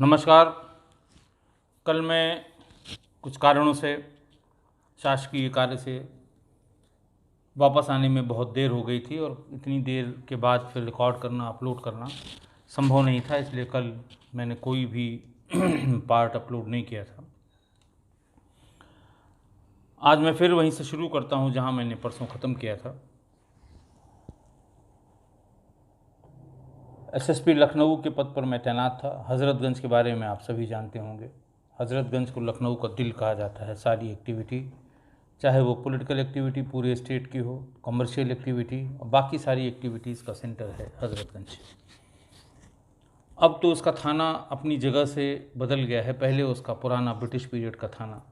नमस्कार। कल मैं कुछ कारणों से शासकीय कार्य से वापस आने में बहुत देर हो गई थी और इतनी देर के बाद फिर रिकॉर्ड करना, अपलोड करना संभव नहीं था, इसलिए कल मैंने कोई भी पार्ट अपलोड नहीं किया था। आज मैं फिर वहीं से शुरू करता हूं जहां मैंने परसों ख़त्म किया था। एसएसपी लखनऊ के पद पर मैं तैनात था। हज़रतगंज के बारे में आप सभी जानते होंगे। हज़रतगंज को लखनऊ का दिल कहा जाता है। सारी एक्टिविटी, चाहे वो पॉलिटिकल एक्टिविटी पूरे स्टेट की हो, कमर्शियल एक्टिविटी और बाकी सारी एक्टिविटीज़ का सेंटर है हज़रतगंज। अब तो उसका थाना अपनी जगह से बदल गया है। पहले उसका पुराना ब्रिटिश पीरियड का थाना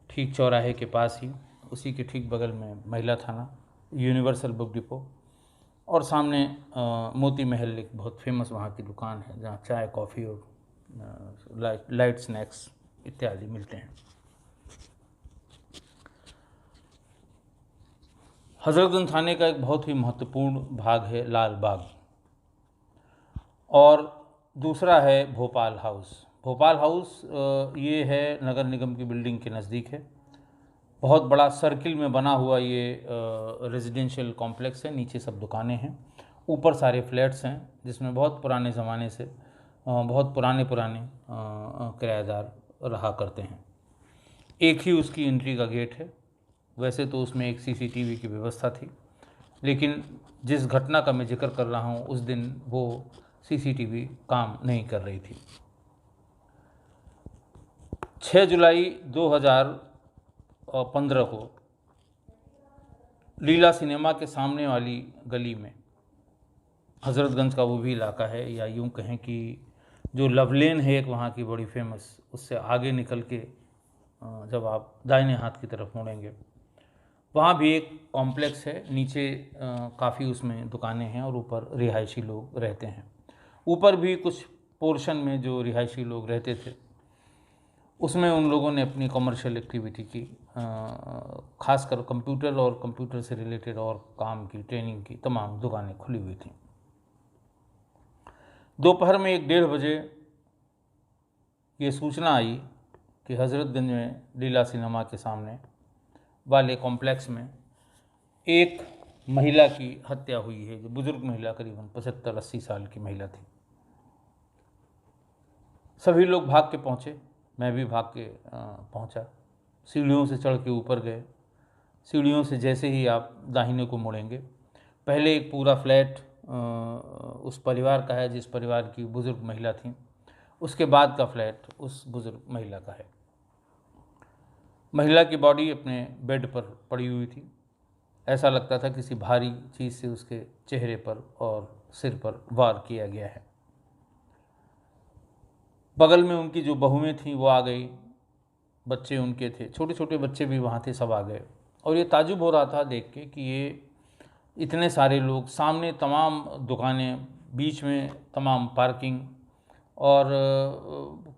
ठीक चौराहे के पास ही, उसी के ठीक बगल में महिला थाना, यूनिवर्सल बुक डिपो और सामने मोती महल एक बहुत फेमस वहाँ की दुकान है जहाँ चाय, कॉफ़ी और लाइट स्नैक्स इत्यादि मिलते हैं। हज़रतगंज थाने का एक बहुत ही महत्वपूर्ण भाग है लाल बाग और दूसरा है भोपाल हाउस। भोपाल हाउस ये है नगर निगम की बिल्डिंग के नज़दीक है। बहुत बड़ा सर्किल में बना हुआ ये रेजिडेंशियल कॉम्प्लेक्स है। नीचे सब दुकानें हैं, ऊपर सारे फ्लैट्स हैं जिसमें बहुत पुराने ज़माने से बहुत पुराने किराएदार रहा करते हैं। एक ही उसकी एंट्री का गेट है। वैसे तो उसमें एक सीसीटीवी की व्यवस्था थी, लेकिन जिस घटना का मैं जिक्र कर रहा हूँ उस दिन वो सीसीटीवी काम नहीं कर रही थी। 6 जुलाई 2015 को लीला सिनेमा के सामने वाली गली में, हज़रतगंज का वो भी इलाका है, या यूँ कहें कि जो लवलेन है एक वहाँ की बड़ी फेमस, उससे आगे निकल के जब आप दाहिने हाथ की तरफ मुड़ेंगे वहाँ भी एक कॉम्प्लेक्स है। नीचे काफ़ी उसमें दुकानें हैं और ऊपर रिहायशी लोग रहते हैं। ऊपर भी कुछ पोर्शन में जो रिहायशी लोग रहते थे उसमें उन लोगों ने अपनी कमर्शियल एक्टिविटी की, खासकर कंप्यूटर और कंप्यूटर से रिलेटेड और काम की ट्रेनिंग की तमाम दुकानें खुली हुई थीं। दोपहर में 1-1:30 बजे ये सूचना आई कि हज़रतगंज में लीला सिनेमा के सामने वाले कॉम्प्लेक्स में एक महिला की हत्या हुई है, जो बुज़ुर्ग महिला, करीबन 75-80 साल की महिला थी। सभी लोग भाग के पहुँचे, मैं भी भाग के पहुँचा। सीढ़ियों से चढ़ के ऊपर गए। सीढ़ियों से जैसे ही आप दाहिने को मुड़ेंगे, पहले एक पूरा फ्लैट उस परिवार का है जिस परिवार की बुज़ुर्ग महिला थी। उसके बाद का फ्लैट उस बुज़ुर्ग महिला का है। महिला की बॉडी अपने बेड पर पड़ी हुई थी। ऐसा लगता था किसी भारी चीज़ से उसके चेहरे पर और सिर पर वार किया गया है। बगल में उनकी जो बहुएं थीं वो आ गई, बच्चे उनके थे, छोटे छोटे बच्चे भी वहाँ थे, सब आ गए। और ये ताजुब हो रहा था देख के कि ये इतने सारे लोग, सामने तमाम दुकानें, बीच में तमाम पार्किंग और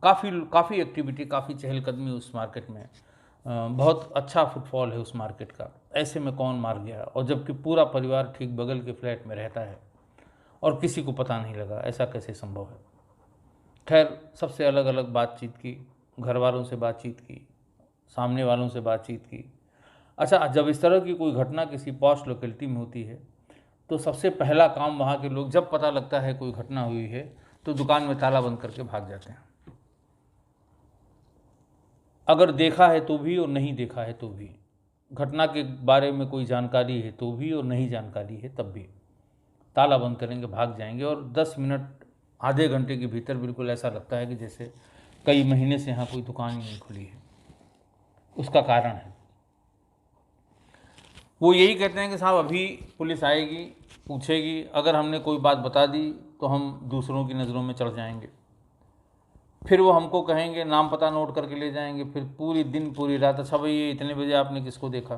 काफ़ी एक्टिविटी, काफ़ी चहलकदमी उस मार्केट में। बहुत अच्छा फुटफॉल है उस मार्केट का। ऐसे में कौन मार गया, और जबकि पूरा परिवार ठीक बगल के फ्लैट में रहता है और किसी को पता नहीं लगा, ऐसा कैसे संभव है। खैर, सबसे अलग अलग बातचीत की, घर वालों से बातचीत की, सामने वालों से बातचीत की। अच्छा, जब इस तरह की कोई घटना किसी पॉश लोकेलिटी में होती है तो सबसे पहला काम वहाँ के लोग, जब पता लगता है कोई घटना हुई है, तो दुकान में ताला बंद करके भाग जाते हैं। अगर देखा है तो भी और नहीं देखा है तो भी, घटना के बारे में कोई जानकारी है तो भी और नहीं जानकारी है तब भी, ताला बंद करेंगे, भाग जाएंगे। और 10 मिनट, आधे घंटे के भीतर बिल्कुल ऐसा लगता है कि जैसे कई महीने से यहाँ कोई दुकान ही नहीं खुली है। उसका कारण है, वो यही कहते हैं कि साहब अभी पुलिस आएगी, पूछेगी, अगर हमने कोई बात बता दी तो हम दूसरों की नज़रों में चढ़ जाएंगे। फिर वो हमको कहेंगे, नाम पता नोट करके ले जाएंगे। फिर पूरी दिन पूरी रात, अच्छा भाई ये इतने बजे आपने किसको देखा?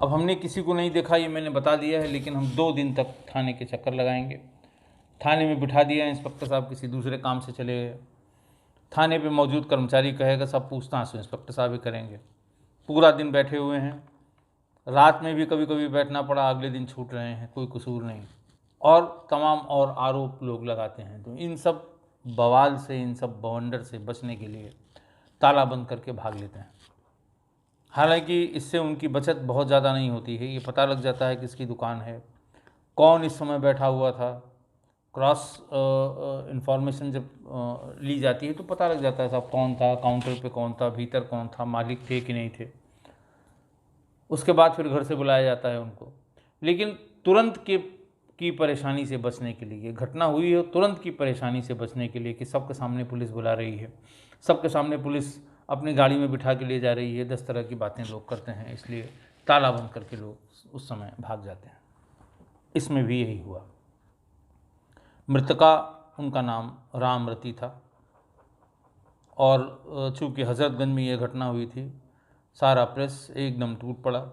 अब हमने किसी को नहीं देखा, ये मैंने बता दिया है, लेकिन हम 2 दिन तक थाने के चक्कर लगाएंगे। थाने में बिठा दिया, इंस्पेक्टर साहब किसी दूसरे काम से चले गए। थाने पे मौजूद कर्मचारी कहेगा सब पूछताछ इंस्पेक्टर साहब ही करेंगे। पूरा दिन बैठे हुए हैं, रात में भी कभी कभी बैठना पड़ा, अगले दिन छूट रहे हैं, कोई कसूर नहीं, और तमाम और आरोप लोग लगाते हैं। तो इन सब बवाल से, इन सब बवंडर से बचने के लिए ताला बंद करके भाग लेते हैं। हालांकि इससे उनकी बचत बहुत ज़्यादा नहीं होती है, ये पता लग जाता है किसकी दुकान है, कौन इस समय बैठा हुआ था। क्रॉस इंफॉर्मेशन जब ली जाती है तो पता लग जाता है साहब कौन था, काउंटर पे कौन था, भीतर कौन था, मालिक थे कि नहीं थे। उसके बाद फिर घर से बुलाया जाता है उनको। लेकिन तुरंत की परेशानी से बचने के लिए, घटना हुई है तुरंत की परेशानी से बचने के लिए कि सबके सामने पुलिस बुला रही है, सबके सामने पुलिस अपनी गाड़ी में बिठा के ले जा रही है, 10 तरह की बातें लोग करते हैं, इसलिए ताला बंद करके लोग उस समय भाग जाते हैं। इसमें भी यही हुआ। मृतका, उनका नाम रामरती था, और चूँकि हज़रतगंज में यह घटना हुई थी, सारा प्रेस एकदम टूट पड़ा,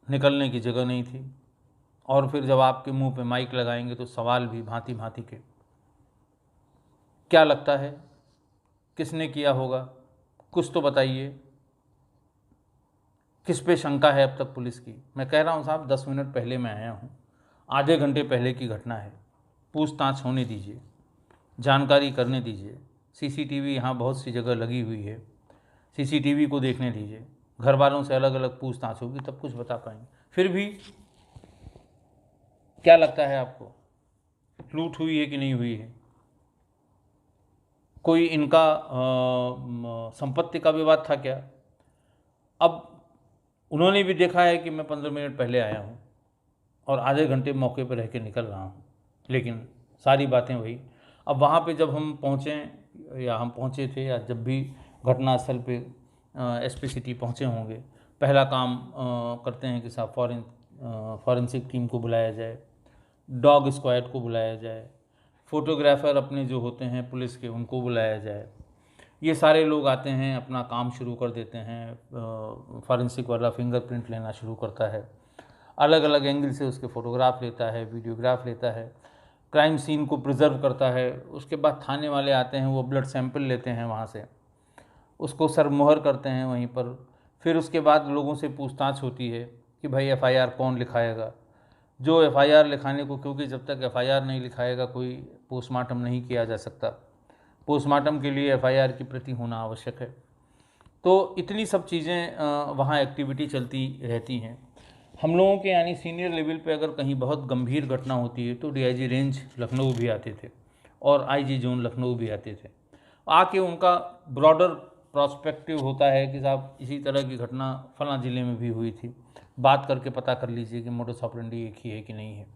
निकलने की जगह नहीं थी। और फिर जब आपके मुंह पे माइक लगाएंगे तो सवाल भी भांति भांति के। क्या लगता है किसने किया होगा, कुछ तो बताइए, किस पे शंका है अब तक पुलिस की? मैं कह रहा हूँ साहब 10 मिनट पहले मैं आया हूँ, आधे घंटे पहले की घटना है। पूछताछ होने दीजिए, जानकारी करने दीजिए। सीसीटीवी यहाँ बहुत सी जगह लगी हुई है, सीसीटीवी को देखने दीजिए, घर वालों से अलग अलग पूछताछ होगी तब कुछ बता पाएंगे। फिर भी क्या लगता है आपको, लूट हुई है कि नहीं हुई है? कोई इनका संपत्ति का विवाद था क्या? अब उन्होंने भी देखा है कि मैं 15 मिनट पहले आया हूँ और आधे घंटे मौके पर रह के निकल रहा हूँ, लेकिन सारी बातें वही। अब वहाँ पे जब हम पहुँचें, या हम पहुँचे थे, या जब भी घटनास्थल पे एसपी सिटी पहुँचे होंगे, पहला काम करते हैं कि साहब फॉरेंसिक टीम को बुलाया जाए, डॉग स्क्वाड को बुलाया जाए, फोटोग्राफ़र अपने जो होते हैं पुलिस के उनको बुलाया जाए। ये सारे लोग आते हैं, अपना काम शुरू कर देते हैं। फॉरेंसिक वाला फिंगरप्रिंट लेना शुरू करता है, अलग अलग एंगल से उसके फ़ोटोग्राफ लेता है, वीडियोग्राफ लेता है, क्राइम सीन को प्रिजर्व करता है। उसके बाद थाने वाले आते हैं, वो ब्लड सैंपल लेते हैं वहाँ से, उसको सरमोहर करते हैं वहीं पर। फिर उसके बाद लोगों से पूछताछ होती है कि भाई एफआईआर कौन लिखाएगा। जो एफआईआर लिखाने को, क्योंकि जब तक एफआईआर नहीं लिखाएगा कोई पोस्टमार्टम नहीं किया जा सकता, पोस्टमार्टम के लिए एफआईआर की प्रति होना आवश्यक है। तो इतनी सब चीज़ें वहाँ एक्टिविटी चलती रहती हैं। हम लोगों के यानी सीनियर लेवल पे अगर कहीं बहुत गंभीर घटना होती है तो डीआईजी रेंज लखनऊ भी आते थे और आईजी जोन लखनऊ भी आते थे। आके उनका ब्रॉडर प्रोस्पेक्टिव होता है कि साहब इसी तरह की घटना फलां ज़िले में भी हुई थी, बात करके पता कर लीजिए कि मोडस ऑपरेंडी एक ही है कि नहीं है।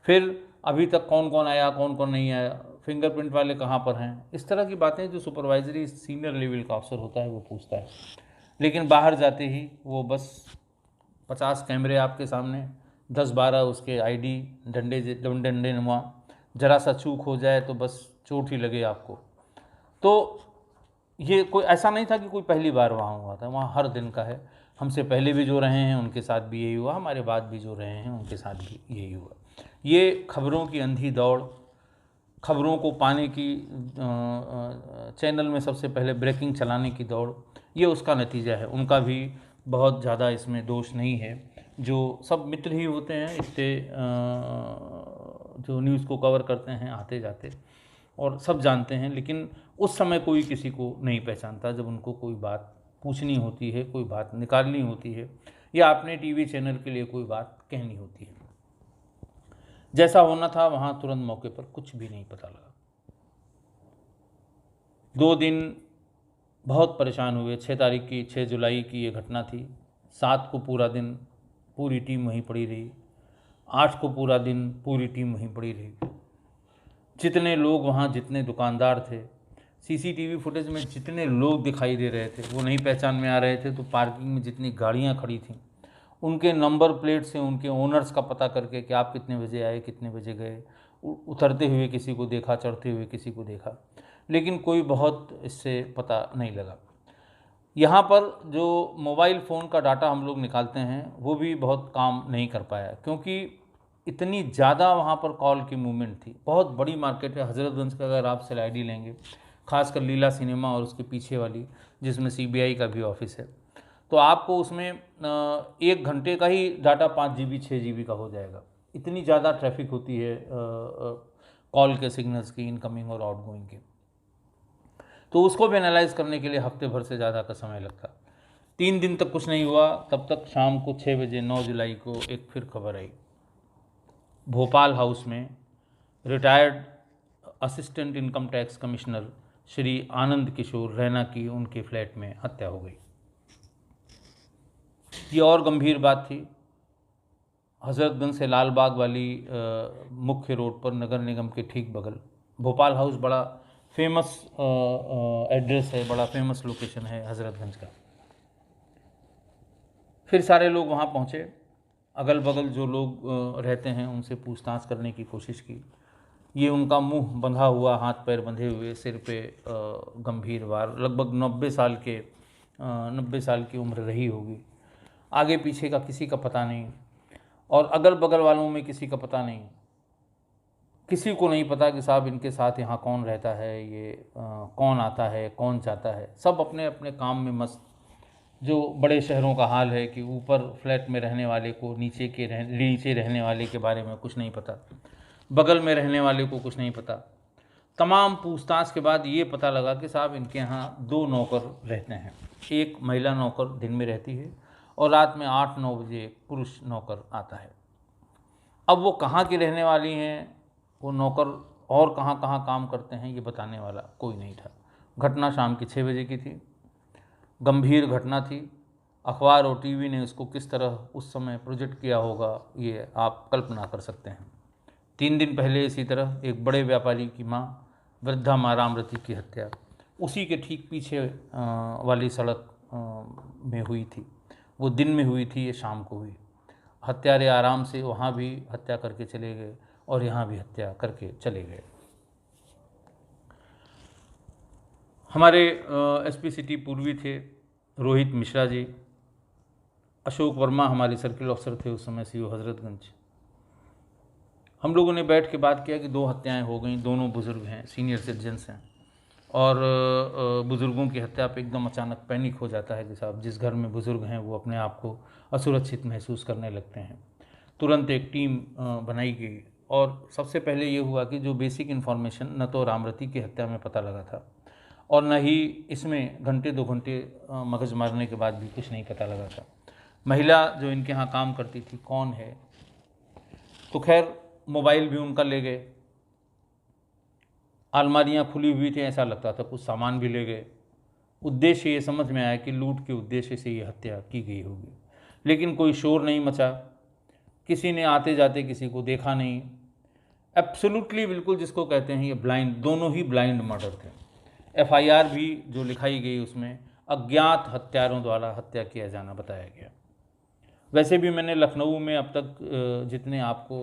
फिर अभी तक कौन कौन आया, कौन कौन नहीं आया, फिंगरप्रिंट वाले कहाँ पर हैं, इस तरह की बातें जो सुपरवाइजरी सीनियर लेवल का अफसर होता है वो पूछता है। लेकिन बाहर जाते ही वो बस 50 कैमरे आपके सामने, 10-12 उसके आईडी, डंडे नुमा, जरा सा चूक हो जाए तो बस चोट ही लगे आपको। तो ये कोई ऐसा नहीं था कि कोई पहली बार वहाँ हुआ था, वहाँ हर दिन का है। हमसे पहले भी जो रहे हैं उनके साथ भी यही हुआ, हमारे बाद भी जो रहे हैं उनके साथ भी यही हुआ। ये खबरों की अंधी दौड़, खबरों को पाने की, चैनल में सबसे पहले ब्रेकिंग चलाने की दौड़, ये उसका नतीजा है। उनका भी बहुत ज़्यादा इसमें दोष नहीं है, जो सब मित्र ही होते हैं इतने जो न्यूज़ को कवर करते हैं आते जाते, और सब जानते हैं। लेकिन उस समय कोई किसी को नहीं पहचानता जब उनको कोई बात पूछनी होती है, कोई बात निकालनी होती है, या अपने टीवी चैनल के लिए कोई बात कहनी होती है। जैसा होना था वहाँ तुरंत मौके पर कुछ भी नहीं पता लगा। 2 दिन बहुत परेशान हुए। 6 जुलाई की ये घटना थी। 7 को पूरा दिन पूरी टीम वहीं पड़ी रही, 8 को पूरा दिन पूरी टीम वहीं पड़ी रही। जितने लोग वहाँ, जितने दुकानदार थे, सीसीटीवी फुटेज में जितने लोग दिखाई दे रहे थे वो नहीं पहचान में आ रहे थे, तो पार्किंग में जितनी गाड़ियाँ खड़ी थीं उनके नंबर प्लेट से उनके ओनर्स का पता करके कि आप कितने बजे आए, कितने बजे गए, उतरते हुए किसी को देखा, चढ़ते हुए किसी को देखा, लेकिन कोई बहुत इससे पता नहीं लगा। यहाँ पर जो मोबाइल फ़ोन का डाटा हम लोग निकालते हैं वो भी बहुत काम नहीं कर पाया, क्योंकि इतनी ज़्यादा वहाँ पर कॉल की मूवमेंट थी। बहुत बड़ी मार्केट है हज़रतगंज का, अगर आप सेल लेंगे, खासकर लीला सिनेमा और उसके पीछे वाली जिसमें सीबीआई का भी ऑफिस है, तो आपको उसमें 1 घंटे का ही डाटा 5 GB 6 GB का हो जाएगा। इतनी ज़्यादा ट्रैफिक होती है कॉल के सिग्नल्स की, इनकमिंग और आउटगोइंग के। तो उसको भी एनालाइज करने के लिए हफ्ते भर से ज़्यादा का समय लगता। 3 दिन तक कुछ नहीं हुआ, तब तक शाम को 6 बजे 9 जुलाई को एक फिर खबर आई, भोपाल हाउस में retired assistant income tax commissioner Shri Anand Kishore Raina की उनके फ्लैट में हत्या हो गई। ये और गंभीर बात थी। हज़रतगंज से लालबाग वाली मुख्य रोड पर नगर निगम के ठीक बगल भोपाल हाउस बड़ा फेमस एड्रेस है, बड़ा फेमस लोकेशन है हज़रतगंज का। फिर सारे लोग वहाँ पहुँचे, अगल बगल जो लोग रहते हैं उनसे पूछताछ करने की कोशिश की। ये उनका मुंह बंधा हुआ, हाथ पैर बंधे हुए, सिर पे गंभीर वार, लगभग 90 साल की उम्र रही होगी। आगे पीछे का किसी का पता नहीं, और अगल बगल वालों में किसी का पता नहीं। किसी को नहीं पता कि साहब इनके साथ यहाँ कौन रहता है, ये कौन आता है, कौन जाता है। सब अपने अपने काम में मस्त। जो बड़े शहरों का हाल है कि ऊपर फ्लैट में रहने वाले को नीचे रहने वाले के बारे में कुछ नहीं पता, बगल में रहने वाले को कुछ नहीं पता। तमाम पूछताछ के बाद ये पता लगा कि साहब इनके यहाँ 2 नौकर रहते हैं। एक महिला नौकर दिन में रहती है और रात में 8-9 बजे पुरुष नौकर आता है। अब वो कहाँ की रहने वाली हैं, वो नौकर और कहाँ कहाँ काम करते हैं, ये बताने वाला कोई नहीं था। घटना शाम के 6 बजे की थी, गंभीर घटना थी। अखबार और टीवी ने उसको किस तरह उस समय प्रोजेक्ट किया होगा, ये आप कल्पना कर सकते हैं। 3 दिन पहले इसी तरह एक बड़े व्यापारी की माँ वृद्धा माँ रामरती की हत्या उसी के ठीक पीछे वाली सड़क में हुई थी। वो दिन में हुई थी, ये शाम को हुई। हत्यारे आराम से वहाँ भी हत्या करके चले गए और यहाँ भी हत्या करके चले गए। हमारे एसपी सिटी पूर्वी थे रोहित मिश्रा जी। अशोक वर्मा हमारे सर्किल ऑफिसर थे उस समय, सीओ हज़रतगंज। हम लोगों ने बैठ के बात किया कि 2 हत्याएं हो गई, दोनों बुज़ुर्ग हैं, सीनियर सिटीजन्स हैं, और बुज़ुर्गों की हत्या पे एकदम अचानक पैनिक हो जाता है कि साहब जिस घर में बुज़ुर्ग हैं वो अपने आप को असुरक्षित महसूस करने लगते हैं। तुरंत एक टीम बनाई गई और सबसे पहले ये हुआ कि जो बेसिक इन्फॉर्मेशन न तो रामरती की हत्या में पता लगा था और न ही इसमें घंटे 2 घंटे मगज मारने के बाद भी कुछ नहीं पता लगा था। महिला जो इनके यहाँ काम करती थी कौन है, तो खैर मोबाइल भी उनका ले गए, अलमारियाँ खुली हुई थी, ऐसा लगता था कुछ सामान भी ले गए। उद्देश्य ये समझ में आया कि लूट के उद्देश्य से ये हत्या की गई होगी, लेकिन कोई शोर नहीं मचा, किसी ने आते जाते किसी को देखा नहीं। एब्सोल्युटली बिल्कुल जिसको कहते हैं ये ब्लाइंड, दोनों ही ब्लाइंड मर्डर थे। एफआईआर भी जो लिखाई गई उसमें अज्ञात हत्यारों द्वारा हत्या किया जाना बताया गया। वैसे भी मैंने लखनऊ में अब तक जितने आपको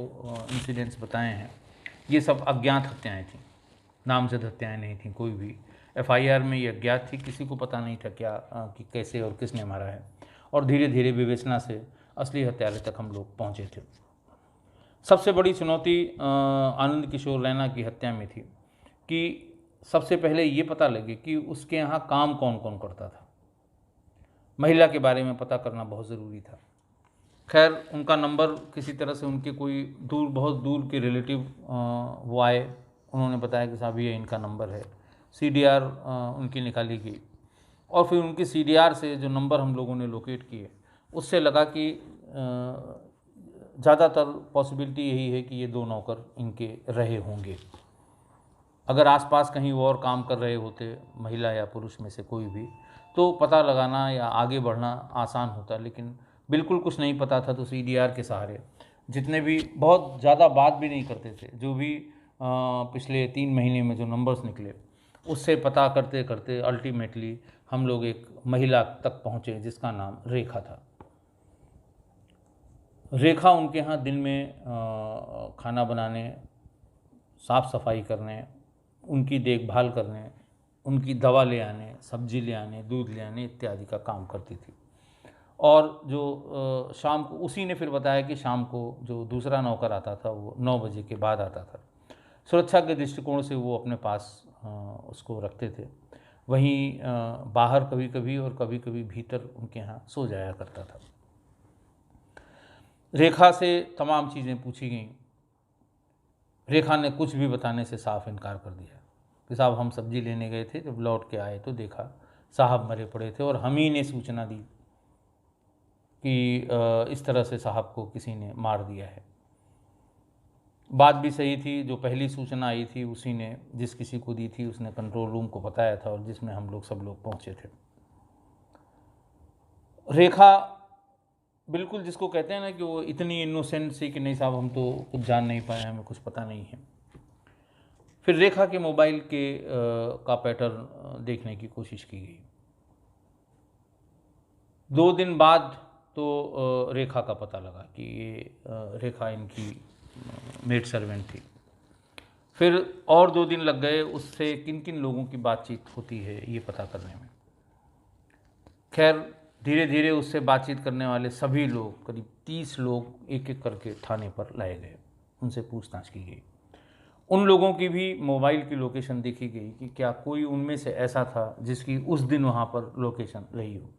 इंसिडेंट्स बताए हैं ये सब अज्ञात हत्याएं थीं, नामजद हत्याएं नहीं थीं। कोई भी एफआईआर में ये अज्ञात थी, किसी को पता नहीं था क्या कि कैसे और किसने मारा है, और धीरे धीरे विवेचना से असली हत्यारे तक हम लोग पहुँचे थे। सबसे बड़ी चुनौती आनंद किशोर रैना की हत्या में थी कि सबसे पहले ये पता लगे कि उसके यहाँ काम कौन कौन करता था। महिला के बारे में पता करना बहुत ज़रूरी था। खैर उनका नंबर किसी तरह से उनके कोई बहुत दूर के रिलेटिव वो आए, उन्होंने बताया कि साहब ये इनका नंबर है। सीडीआर उनकी निकाली गई और फिर उनकी सीडीआर से जो नंबर हम लोगों ने लोकेट किए उससे लगा कि ज़्यादातर पॉसिबिलिटी यही है कि ये 2 नौकर इनके रहे होंगे। अगर आसपास कहीं वो और काम कर रहे होते, महिला या पुरुष में से कोई भी, तो पता लगाना या आगे बढ़ना आसान होता, लेकिन बिल्कुल कुछ नहीं पता था। तो सीडीआर के सहारे जितने भी, बहुत ज़्यादा बात भी नहीं करते थे, जो भी पिछले 3 महीने में जो नंबर्स निकले उससे पता करते करते अल्टीमेटली हम लोग एक महिला तक पहुँचे जिसका नाम रेखा था। रेखा उनके यहाँ दिन में खाना बनाने, साफ़ सफाई करने, उनकी देखभाल करने, उनकी दवा ले आने, सब्जी ले आने, दूध ले आने इत्यादि का काम करती थी। और जो शाम को, उसी ने फिर बताया कि शाम को जो दूसरा नौकर आता था वो 9 बजे के बाद आता था। सुरक्षा के दृष्टिकोण से वो अपने पास उसको रखते थे। वहीं बाहर कभी कभी और कभी कभी भीतर उनके यहाँ सो जाया करता था। रेखा से तमाम चीज़ें पूछी गईं। रेखा ने कुछ भी बताने से साफ इनकार कर दिया। कि साहब हम सब्जी लेने गए थे, जब लौट के आए तो देखा साहब मरे पड़े थे और हम ही ने सूचना दी कि इस तरह से साहब को किसी ने मार दिया है। बात भी सही थी, जो पहली सूचना आई थी उसी ने, जिस किसी को दी थी उसने कंट्रोल रूम को बताया था और जिसमें हम लोग सब लोग पहुंचे थे। रेखा बिल्कुल जिसको कहते हैं ना कि वो इतनी इनोसेंट सी कि नहीं साहब हम तो कुछ जान नहीं पाए, हमें कुछ पता नहीं है। फिर रेखा के मोबाइल का पैटर्न देखने की कोशिश की गई। 2 दिन बाद तो रेखा का पता लगा कि ये रेखा इनकी मेड सर्वेंट थी। फिर और 2 दिन लग गए उससे किन किन लोगों की बातचीत होती है ये पता करने में। खैर धीरे धीरे उससे बातचीत करने वाले सभी लोग, करीब 30 लोग एक एक करके थाने पर लाए गए, उनसे पूछताछ की गई। उन लोगों की भी मोबाइल की लोकेशन देखी गई कि क्या कोई उनमें से ऐसा था जिसकी उस दिन वहाँ पर लोकेशन रही हो,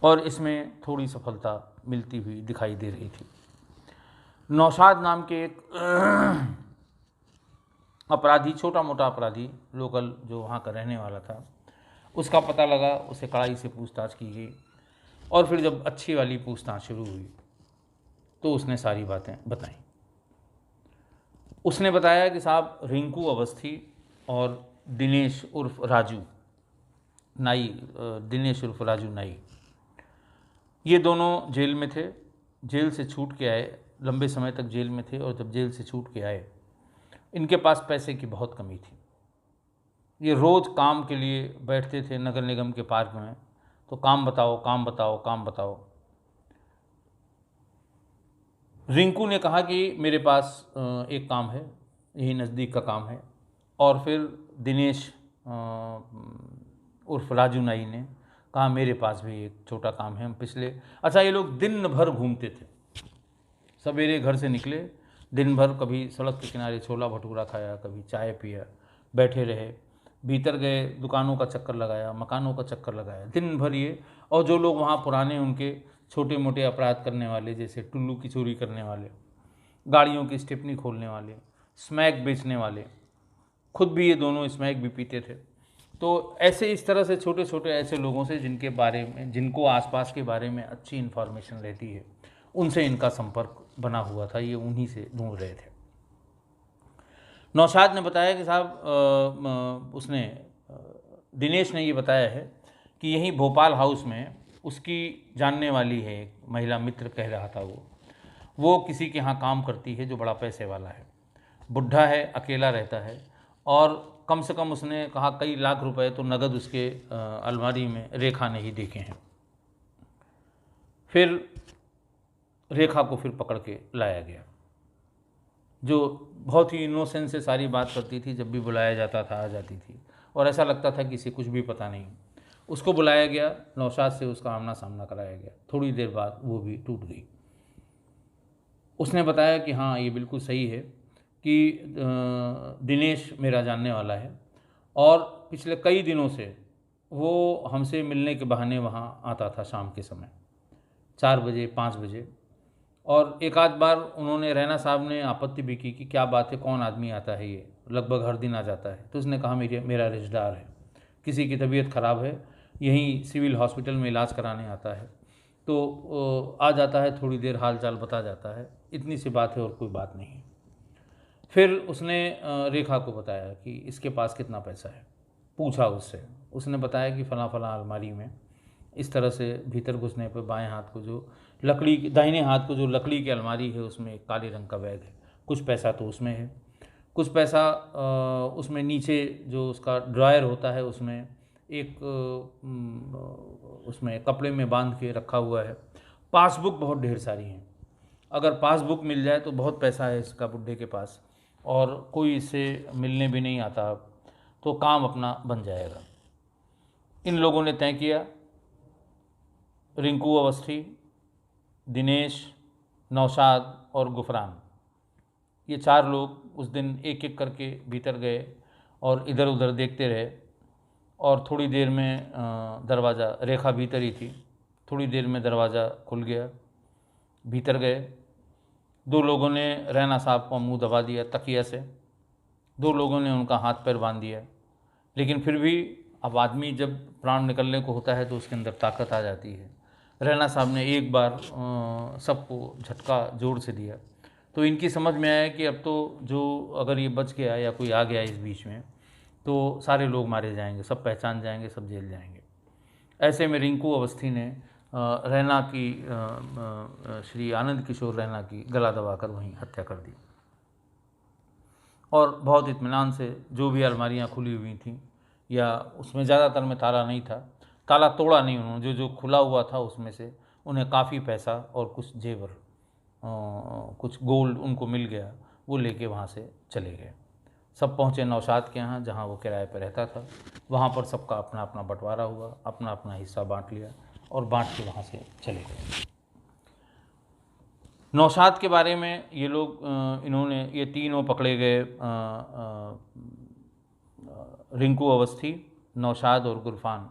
और इसमें थोड़ी सफलता मिलती हुई दिखाई दे रही थी। नौशाद नाम के एक अपराधी, छोटा मोटा अपराधी, लोकल जो वहाँ का रहने वाला था, उसका पता लगा, उसे कड़ाई से पूछताछ की गई। और फिर जब अच्छी वाली पूछताछ शुरू हुई तो उसने सारी बातें बताई। उसने बताया कि साहब रिंकू अवस्थी और दिनेश उर्फ राजू नाई, दिनेश उर्फ राजू नाई, ये दोनों जेल में थे। जेल से छूट के आए, लंबे समय तक जेल में थे, और जब जेल से छूट के आए इनके पास पैसे की बहुत कमी थी। ये रोज़ काम के लिए बैठते थे नगर निगम के पार्क में, तो काम बताओ काम बताओ काम बताओ। रिंकू ने कहा कि मेरे पास एक काम है, यही नज़दीक का काम है। और फिर दिनेश उर्फ राजू नाई ने कहा मेरे पास भी एक छोटा काम है, हम पिछले, अच्छा ये लोग दिन भर घूमते थे। सवेरे घर से निकले, दिन भर कभी सड़क के किनारे छोला भटूरा खाया, कभी चाय पिया, बैठे रहे, भीतर गए, दुकानों का चक्कर लगाया, मकानों का चक्कर लगाया, दिन भर ये। और जो लोग वहाँ पुराने उनके छोटे मोटे अपराध करने वाले, जैसे टुल्लू की चोरी करने वाले, गाड़ियों की स्टेपनी खोलने वाले, स्मैक बेचने वाले, खुद भी ये दोनों स्मैक भी पीते थे। तो ऐसे इस तरह से छोटे छोटे ऐसे लोगों से जिनके बारे में, जिनको आसपास के बारे में अच्छी इन्फॉर्मेशन रहती है, उनसे इनका संपर्क बना हुआ था, ये उन्हीं से ढूंढ रहे थे। नौशाद ने बताया कि साहब उसने दिनेश ने ये बताया है कि यहीं भोपाल हाउस में उसकी जानने वाली है एक महिला मित्र, कह रहा था वो किसी के यहाँ काम करती है जो बड़ा पैसे वाला है, बुढ़ा है, अकेला रहता है, और कम से कम उसने कहा कई लाख रुपए तो नगद उसके अलमारी में रेखा ने ही देखे हैं। फिर रेखा को फिर पकड़ के लाया गया, जो बहुत ही इनोसेंस से सारी बात करती थी, जब भी बुलाया जाता था आ जाती थी, और ऐसा लगता था कि इसे कुछ भी पता नहीं। उसको बुलाया गया, नौशाद से उसका आमना सामना कराया गया। थोड़ी देर बाद वो भी टूट गई। उसने बताया कि हाँ ये बिल्कुल सही है कि दिनेश मेरा जानने वाला है, और पिछले कई दिनों से वो हमसे मिलने के बहाने वहाँ आता था शाम के समय 4 बजे 5 बजे। और एक आध बार उन्होंने, रैना साहब ने आपत्ति भी की कि क्या बात है, कौन आदमी आता है ये, लगभग हर दिन आ जाता है। तो उसने कहा मेरा रिश्तेदार है, किसी की तबीयत ख़राब है, यहीं सिविल हॉस्पिटल में इलाज कराने आता है, तो आ जाता है, थोड़ी देर हाल चाल बता जाता है, इतनी सी बात है और कोई बात नहीं। फिर उसने रेखा को बताया कि इसके पास कितना पैसा है, पूछा उससे। उसने बताया कि फ़लाँ फ़लाँ अलमारी में, इस तरह से भीतर घुसने पर बाएं हाथ को जो लकड़ी, दाहिने हाथ को जो लकड़ी की अलमारी है उसमें एक काले रंग का बैग है, कुछ पैसा तो उसमें है, कुछ पैसा उसमें नीचे जो उसका ड्रायर होता है उसमें एक उसमें कपड़े में बांध के रखा हुआ है। पासबुक बहुत ढेर सारी हैं, अगर पासबुक मिल जाए तो बहुत पैसा है इसका बुढ़े के पास, और कोई इससे मिलने भी नहीं आता, तो काम अपना बन जाएगा। इन लोगों ने तय किया, रिंकू अवस्थी, दिनेश, नौशाद और गुफरान, ये 4 लोग उस दिन एक एक करके भीतर गए और इधर उधर देखते रहे। और थोड़ी देर में दरवाज़ा, रेखा भीतर ही थी, थोड़ी देर में दरवाज़ा खुल गया, भीतर गए। 2 लोगों ने रैना साहब को मुंह दबा दिया तकिया से, 2 लोगों ने उनका हाथ पैर बांध दिया, लेकिन फिर भी अब आदमी जब प्राण निकलने को होता है तो उसके अंदर ताकत आ जाती है। रैना साहब ने एक बार सबको झटका जोर से दिया, तो इनकी समझ में आया कि अब तो जो अगर ये बच गया या कोई आ गया इस बीच में तो सारे लोग मारे जाएंगे, सब पहचान जाएंगे, सब जेल जाएंगे। ऐसे में रिंकू अवस्थी ने रैना की श्री आनंद किशोर रैना की गला दबाकर वहीं हत्या कर दी और बहुत इत्मीनान से जो भी अलमारियां खुली हुई थीं या उसमें ज़्यादातर में ताला नहीं था, ताला तोड़ा नहीं उन्होंने, जो जो खुला हुआ था उसमें से उन्हें काफ़ी पैसा और कुछ जेवर कुछ गोल्ड उनको मिल गया, वो लेके वहाँ से चले गए। सब पहुँचे नौशाद के यहाँ जहाँ वो किराए पर रहता था। वहाँ पर सबका अपना अपना बंटवारा हुआ, अपना अपना हिस्सा बांट लिया और बांट के वहाँ से चले गए। नौशाद के बारे में ये लोग इन्होंने ये तीनों पकड़े गए, रिंकू अवस्थी, नौशाद और गुरफान।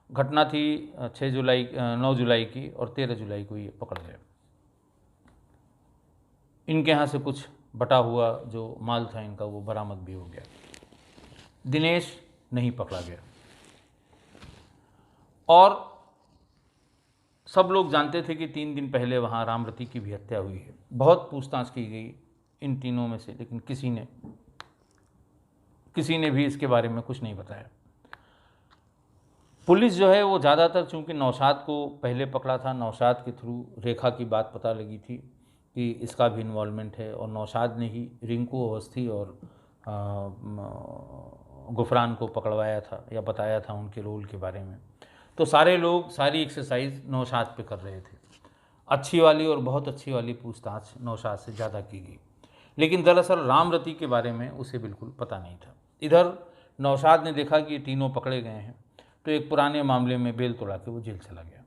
घटना थी 9 जुलाई की और 13 जुलाई को ये पकड़ गए। इनके यहाँ से कुछ बटा हुआ जो माल था इनका वो बरामद भी हो गया। दिनेश नहीं पकड़ा गया और सब लोग जानते थे कि 3 दिन पहले वहाँ रामरती की भी हत्या हुई है। बहुत पूछताछ की गई इन तीनों में से, लेकिन किसी ने भी इसके बारे में कुछ नहीं बताया। पुलिस जो है वो ज़्यादातर, चूँकि नौशाद को पहले पकड़ा था, नौशाद के थ्रू रेखा की बात पता लगी थी कि इसका भी इन्वॉल्वमेंट है और नौशाद ने ही रिंकू अवस्थी और गुफरान को पकड़वाया था या बताया था उनके रोल के बारे में। तो सारे लोग सारी एक्सरसाइज नौशाद पे कर रहे थे। अच्छी वाली और बहुत अच्छी वाली पूछताछ नौशाद से ज़्यादा की गई, लेकिन दरअसल रामरती के बारे में उसे बिल्कुल पता नहीं था। इधर नौशाद ने देखा कि ये तीनों पकड़े गए हैं तो एक पुराने मामले में बेल तोड़ा के वो जेल चला गया।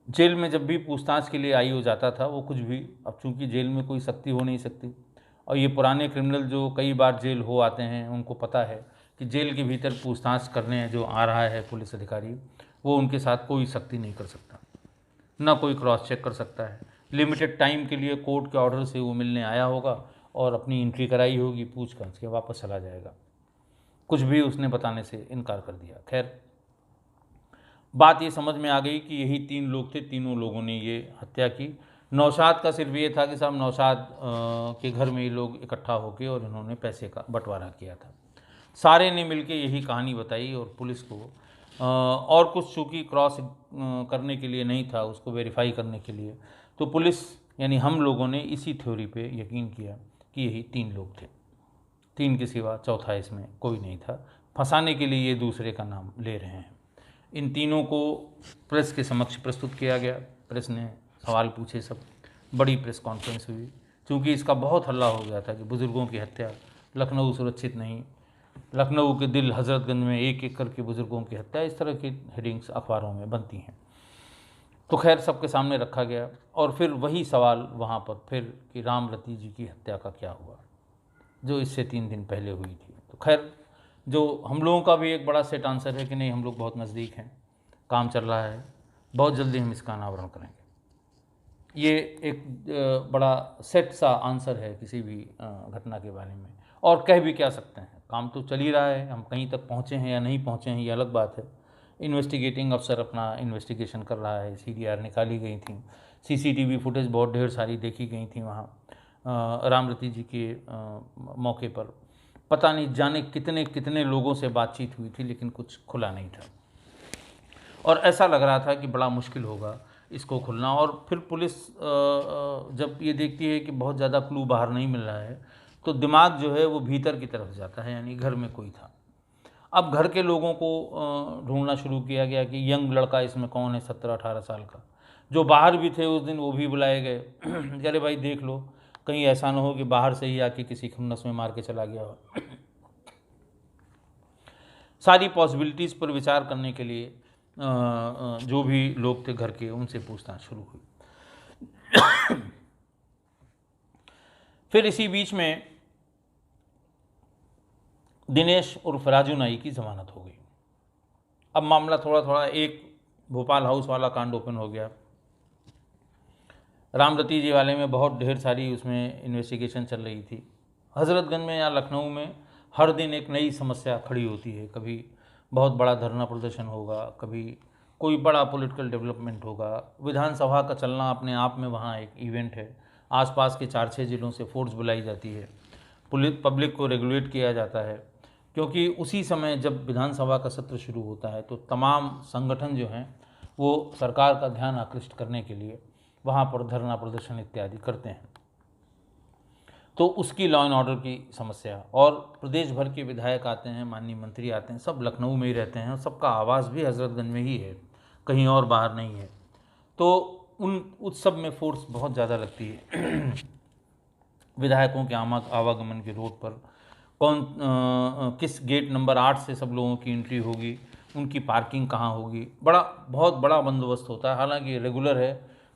जेल में जब भी पूछताछ के लिए आई हो जाता था वो कुछ भी, अब चूंकि जेल में कोई सख्ती हो नहीं सकती और ये पुराने क्रिमिनल जो कई बार जेल हो आते हैं उनको पता है कि जेल के भीतर पूछताछ करने जो आ रहा है पुलिस अधिकारी, वो उनके साथ कोई सख्ती नहीं कर सकता, ना कोई क्रॉस चेक कर सकता है। लिमिटेड टाइम के लिए कोर्ट के ऑर्डर से वो मिलने आया होगा और अपनी एंट्री कराई होगी, पूछ कर के वापस चला जाएगा। कुछ भी उसने बताने से इनकार कर दिया। खैर, बात ये समझ में आ गई कि यही 3 लोग थे, तीनों लोगों ने ये हत्या की। नौशाद का सिर्फ ये था कि साहब नौशाद के घर में ये लोग इकट्ठा होकर और इन्होंने पैसे का बंटवारा किया था। सारे ने मिलकर यही कहानी बताई और पुलिस को और कुछ चूँकि क्रॉस करने के लिए नहीं था, उसको वेरीफाई करने के लिए, तो पुलिस यानी हम लोगों ने इसी थ्योरी पे यकीन किया कि यही 3 लोग थे। 3 के सिवा चौथा इसमें कोई नहीं था। फंसाने के लिए ये दूसरे का नाम ले रहे हैं। इन तीनों को प्रेस के समक्ष प्रस्तुत किया गया। प्रेस ने सवाल पूछे, सब बड़ी प्रेस कॉन्फ्रेंस हुई। चूँकि इसका बहुत हल्ला हो गया था कि बुज़ुर्गों की हत्या, लखनऊ सुरक्षित नहीं, लखनऊ के दिल हज़रतगंज में एक एक करके बुज़ुर्गों की हत्या, इस तरह की हेडिंग्स अखबारों में बनती हैं। तो खैर सबके सामने रखा गया और फिर वही सवाल वहाँ पर फिर कि रामरती जी की हत्या का क्या हुआ, जो इससे 3 दिन पहले हुई थी। तो खैर जो हम लोगों का भी एक बड़ा सेट आंसर है कि नहीं, हम लोग बहुत नज़दीक हैं, काम चल रहा है, बहुत जल्दी हम इसका अनावरण करेंगे। ये एक बड़ा सेट सा आंसर है किसी भी घटना के बारे में। और कह भी क्या सकते हैं, काम तो चल ही रहा है, हम कहीं तक पहुँचे हैं या नहीं पहुँचे हैं ये अलग बात है। इन्वेस्टिगेटिंग अफसर अपना इन्वेस्टिगेशन कर रहा है, CDR निकाली गई थी, CCTV फुटेज बहुत ढेर सारी देखी गई थी वहाँ रामरती जी के मौके पर। पता नहीं जाने कितने कितने लोगों से बातचीत हुई थी, लेकिन कुछ खुला नहीं था और ऐसा लग रहा था कि बड़ा मुश्किल होगा इसको खुलना। और फिर पुलिस जब ये देखती है कि बहुत ज़्यादा क्लू बाहर नहीं मिल रहा है तो दिमाग जो है वो भीतर की तरफ जाता है, यानी घर में कोई था। अब घर के लोगों को ढूंढना शुरू किया गया कि यंग लड़का इसमें कौन है, 17-18 साल का। जो बाहर भी थे उस दिन वो भी बुलाए गए कि अरे भाई देख लो, कहीं ऐसा ना हो कि बाहर से ही आके किसी खन्नस में मार के चला गया हो। सारी पॉसिबिलिटीज़ पर विचार करने के लिए जो भी लोग थे घर के, उनसे पूछताछ शुरू हुई। फिर इसी बीच में दिनेश उर्फ राजू नाई की ज़मानत हो गई। अब मामला थोड़ा थोड़ा, एक भोपाल हाउस वाला कांड ओपन हो गया, रामरती जी वाले में बहुत ढेर सारी उसमें इन्वेस्टिगेशन चल रही थी। हज़रतगंज में या लखनऊ में हर दिन एक नई समस्या खड़ी होती है। कभी बहुत बड़ा धरना प्रदर्शन होगा, कभी कोई बड़ा पॉलिटिकल डेवलपमेंट होगा। विधानसभा का चलना अपने आप में वहाँ एक इवेंट है। आसपास के 4-6 ज़िलों से फोर्स बुलाई जाती है, पुलिस पब्लिक को रेगुलेट किया जाता है, क्योंकि उसी समय जब विधानसभा का सत्र शुरू होता है तो तमाम संगठन जो हैं वो सरकार का ध्यान आकृष्ट करने के लिए वहाँ पर धरना प्रदर्शन इत्यादि करते हैं। तो उसकी लॉ एंड ऑर्डर की समस्या, और प्रदेश भर के विधायक आते हैं, माननीय मंत्री आते हैं, सब लखनऊ में ही रहते हैं और सबका आवास भी हज़रतगंज में ही है, कहीं और बाहर नहीं है। तो उन उत्सव में फोर्स बहुत ज़्यादा लगती है। विधायकों के आवागमन के रोड पर किस गेट नंबर 8 से सब लोगों की एंट्री होगी, उनकी पार्किंग कहाँ होगी, बहुत बड़ा बंदोबस्त होता है। हालांकि रेगुलर है,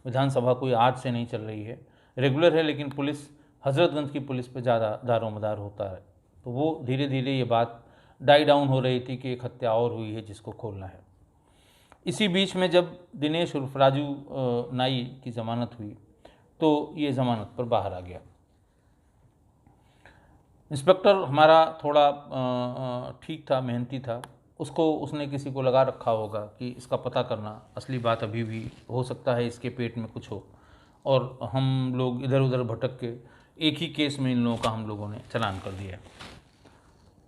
विधानसभा कोई आज से नहीं चल रही है, रेगुलर है, लेकिन पुलिस, हज़रतगंज की पुलिस पे ज़्यादा दारोमदार होता है। तो वो धीरे धीरे ये बात डाई डाउन हो रही थी कि एक हत्या और हुई है जिसको खोलना है। इसी बीच में जब दिनेश उर्फ राजू नाई की ज़मानत हुई तो ये ज़मानत पर बाहर आ गया। इंस्पेक्टर हमारा थोड़ा ठीक था, मेहनती था, उसने किसी को लगा रखा होगा कि इसका पता करना, असली बात अभी भी हो सकता है इसके पेट में कुछ हो, और हम लोग इधर उधर भटक के एक ही केस में इन लोगों का हम लोगों ने चालान कर दिया।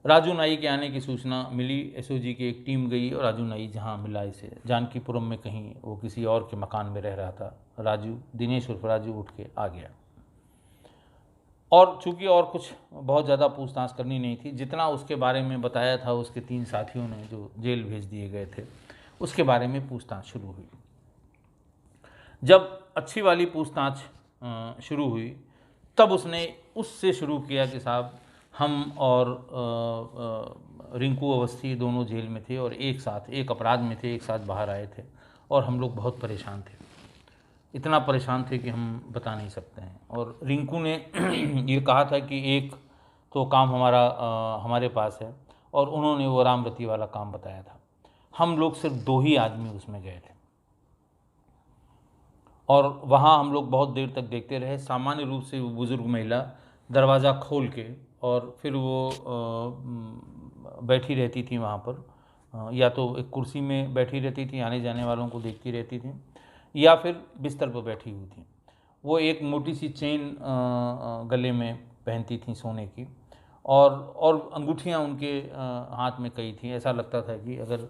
राजू नाई के आने की सूचना मिली, एसओजी की एक टीम गई और राजू नाई जहाँ मिला इसे जानकीपुरम में, कहीं वो किसी और के मकान में रह रहा था। दिनेश उर्फ राजू उठ के आ गया, और चूँकि और कुछ बहुत ज़्यादा पूछताछ करनी नहीं थी, जितना उसके बारे में बताया था उसके 3 साथियों ने जो जेल भेज दिए गए थे, उसके बारे में पूछताछ शुरू हुई। जब अच्छी वाली पूछताछ शुरू हुई तब उसने उससे शुरू किया कि साहब, हम और रिंकू अवस्थी दोनों जेल में थे और एक साथ एक अपराध में थे, एक साथ बाहर आए थे, और हम लोग बहुत परेशान थे, इतना परेशान थे कि हम बता नहीं सकते हैं। और रिंकू ने ये कहा था कि एक तो काम हमारे पास है, और उन्होंने वो रामरती वाला काम बताया था। हम लोग सिर्फ 2 ही आदमी उसमें गए थे, और वहाँ हम लोग बहुत देर तक देखते रहे। सामान्य रूप से वो बुज़ुर्ग महिला दरवाज़ा खोल के, और फिर वो बैठी रहती थी वहाँ पर, या तो एक कुर्सी में बैठी रहती थी, आने जाने वालों को देखती रहती थी, या फिर बिस्तर पर बैठी हुई थी। वो एक मोटी सी चेन गले में पहनती थी सोने की, और अंगूठियाँ उनके हाथ में कई थी। ऐसा लगता था कि अगर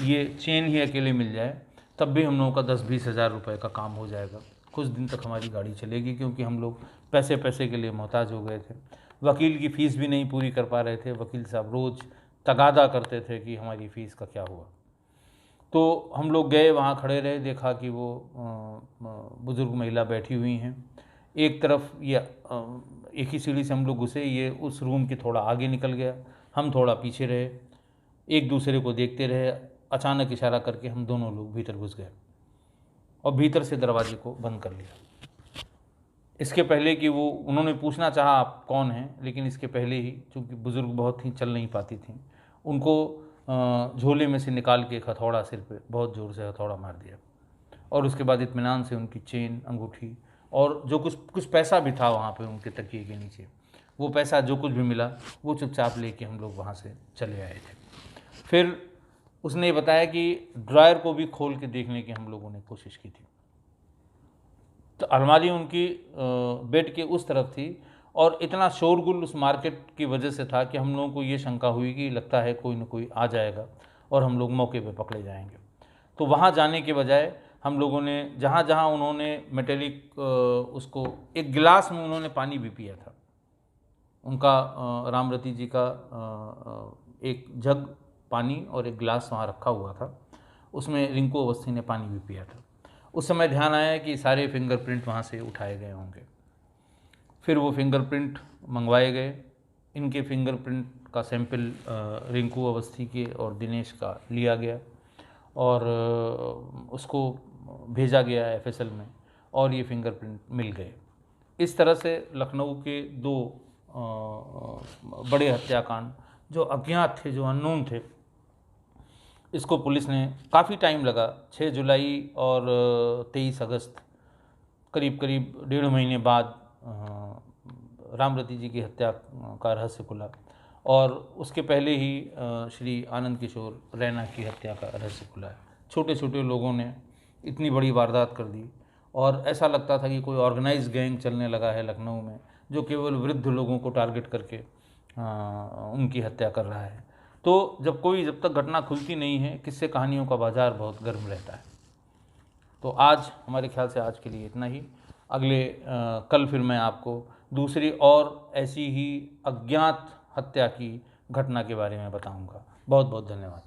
ये चेन ही अकेले मिल जाए तब भी हम लोगों का 10-20 हज़ार रुपये का काम हो जाएगा, कुछ दिन तक हमारी गाड़ी चलेगी, क्योंकि हम लोग पैसे के लिए मोहताज हो गए थे। वकील की फ़ीस भी नहीं पूरी कर पा रहे थे। वकील साहब रोज़ तगादा करते थे कि हमारी फ़ीस का क्या हुआ। तो हम लोग गए, वहाँ खड़े रहे, देखा कि वो बुज़ुर्ग महिला बैठी हुई हैं। एक तरफ ये एक ही सीढ़ी से हम लोग घुसे, ये उस रूम के थोड़ा आगे निकल गया, हम थोड़ा पीछे रहे, एक दूसरे को देखते रहे। अचानक इशारा करके हम दोनों लोग भीतर घुस गए और भीतर से दरवाजे को बंद कर लिया। इसके पहले कि उन्होंने पूछना चाहा आप कौन हैं, लेकिन इसके पहले ही, चूँकि बुज़ुर्ग बहुत थी, चल नहीं पाती थी, उनको झोले में से निकाल के एक हथौड़ा सिर पे बहुत ज़ोर से हथौड़ा मार दिया, और उसके बाद इत्मीनान से उनकी चेन, अंगूठी और जो कुछ पैसा भी था वहाँ पे उनके तकिए के नीचे, वो पैसा जो कुछ भी मिला वो चुपचाप लेके हम लोग वहाँ से चले आए थे। फिर उसने बताया कि ड्रायर को भी खोल के देखने की हम लोगों ने कोशिश की थी, तो अलमारी उनकी बेड के उस तरफ थी, और इतना शोरगुल उस मार्केट की वजह से था कि हम लोगों को ये शंका हुई कि लगता है कोई ना कोई आ जाएगा और हम लोग मौके पे पकड़े जाएंगे। तो वहाँ जाने के बजाय हम लोगों ने जहाँ जहाँ उन्होंने मेटेलिक उसको एक गिलास में उन्होंने पानी भी पिया था, उनका रामरती जी का एक जग पानी और एक गिलास वहाँ रखा हुआ था, उसमें रिंकू अवस्थी ने पानी भी पिया था। उस समय ध्यान आया कि सारे फिंगरप्रिंट वहाँ से उठाए गए होंगे। फिर वो फिंगरप्रिंट मंगवाए गए। इनके फिंगरप्रिंट का सैंपल रिंकू अवस्थी के और दिनेश का लिया गया और उसको भेजा गया एफएसएल में, और ये फिंगरप्रिंट मिल गए। इस तरह से लखनऊ के 2 बड़े हत्याकांड जो अज्ञात थे, जो अननोन थे, इसको पुलिस ने काफ़ी टाइम लगा, 6 जुलाई और 23 अगस्त, करीब करीब 1.5 महीने बाद रामरती जी की हत्या का रहस्य खुला, और उसके पहले ही श्री आनंद किशोर रैना की हत्या का रहस्य खुला है। छोटे छोटे लोगों ने इतनी बड़ी वारदात कर दी, और ऐसा लगता था कि कोई ऑर्गेनाइज गैंग चलने लगा है लखनऊ में, जो केवल वृद्ध लोगों को टारगेट करके उनकी हत्या कर रहा है। तो जब तक घटना खुलती नहीं है, किस्से कहानियों का बाज़ार बहुत गर्म रहता है। तो आज हमारे ख्याल से आज के लिए इतना ही। कल फिर मैं आपको दूसरी और ऐसी ही अज्ञात हत्या की घटना के बारे में बताऊंगा। बहुत बहुत धन्यवाद।